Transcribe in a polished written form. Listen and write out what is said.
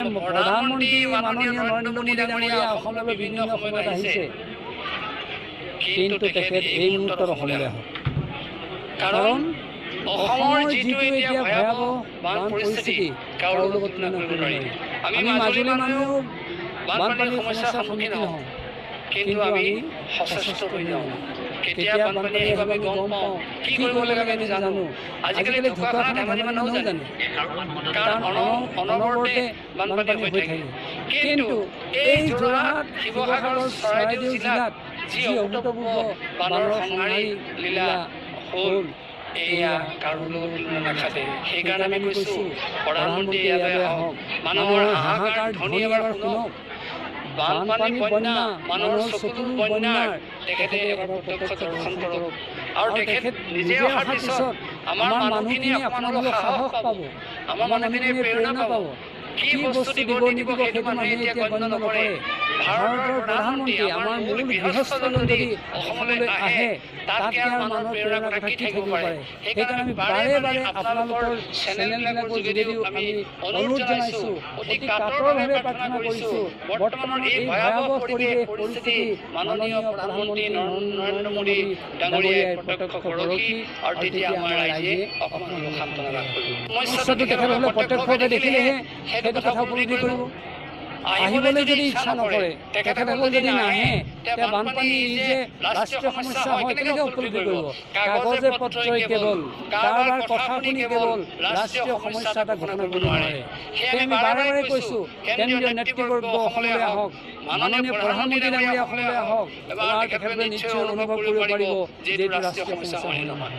প্ৰধানমন্ত্ৰী মাননীয় নৰেন্দ্ৰ মোদী ডাঙৰীয়া অসমলৈ বিভিন্ন সময়ত আহিছে, কিন্তু তেখেত এই মুহূৰ্তত অসমলৈ আহক। কাৰণ অসমৰ যিটো এতিয়া ভয়াৱহ বান পৰিস্থিতি কাৰো লগত তুলনা কৰিব নোৱাৰি। আমি মাজুলী মানুহেও বানপানীৰ সমস্যাৰ সন্মুখীন হওঁ, কিন্তু আমি সচেষ্ট হৈ যাওঁ। কেতিয়া বানপানী আহিব আমি গম পাওঁ, কি কৰিব লাগে আমি জানো। আজিকালি ঢকুৱাখানা ধেমাজি মানুহো জানে, কাৰণ অনবৰতে বানপানী হৈ থাকে। কিন্তু এই যোৰহাট, শিৱসাগৰ, চৰাইদেউ জিলাত যি অভূতপূৰ্ব বানৰ সংহাৰী লীলা হ'ল, এয়া কাৰো লগত তুলনা নাখাতে। সেইকাৰণে আমি কৈছোঁ, প্ৰধানমন্ত্ৰী ইয়ালৈ আহক, মানুহৰ হাহাকাৰ ধ্বনি এবাৰ শুনক। বানপানী বন্যা, মানুহৰ চকুৰ বন্যাৰ তেখেতে এবাৰ প্ৰত্যক্ষ দৰ্শন কৰক। আৰু তেখেত নিজে অহাৰ পিছত আমাৰ মানুহখিনিয়ে আপোনালোকক সাহস পাব, আমাৰ মানুহখিনিয়ে প্ৰেৰণা পাব। কি বস্তু দিব নিদিব সেইটো মানুহে এতিয়া গণ্য নকৰে। ভাৰতৰ প্ৰধানমন্ত্ৰী, আমাৰ মূল গৃহস্থজন যদি অসমলৈ আহে, তাতকৈ আৰু মানুহৰ প্ৰেৰণাৰ কথা কি থাকিব পাৰে। সেইকাৰণে আমি বাৰে বাৰে আপোনালোকৰ চেনেলবিলাকৰ যোগেদিও আমি অনুৰোধ জনাইছোঁ, অতি কাতৰভাৱে প্ৰাৰ্থনা কৰিছোঁ, বৰ্তমানৰ এই ভয়াৱহ পৰিস্থিতি মাননীয় প্ৰধানমন্ত্ৰী নৰেন্দ্ৰ মোদী ডাঙৰীয়াই প্ৰত্যক্ষ কৰকহি, আৰু তেতিয়া আমাৰ ৰাইজে অকণমান হ'লেও সান্তনা লাভ কৰিব। সমস্যাটো তেখেতসকলে প্ৰত্যক্ষভাৱে দেখিলেহে সেইটো কথা উপলব্ধি কৰিব। আহিবলৈ যদি ইচ্ছা নকৰে, তেখেতসকল যদি নাহে, তেতিয়া বানপানী যে ৰাষ্ট্ৰীয় সমস্যা হয় কেনেকৈ উপলব্ধি কৰিব। কাগজে পত্ৰই কেৱল, কাৰোবাৰ কথা শুনি কেৱল ৰাষ্ট্ৰীয় সমস্যা এটা ঘোষণা কৰিব নোৱাৰে। সেয়ে আমি বাৰে বাৰে কৈছোঁ, কেন্দ্ৰীয় নেতৃবৰ্গ অসমলৈ আহক, মাননীয় প্ৰধানমন্ত্ৰী ডাঙৰীয়া অসমলৈ আহক। এবাৰ তেখেতসকলে নিশ্চয় অনুভৱ কৰিব পাৰিব যে এইটো ৰাষ্ট্ৰীয় সমস্যা হয় নহয়।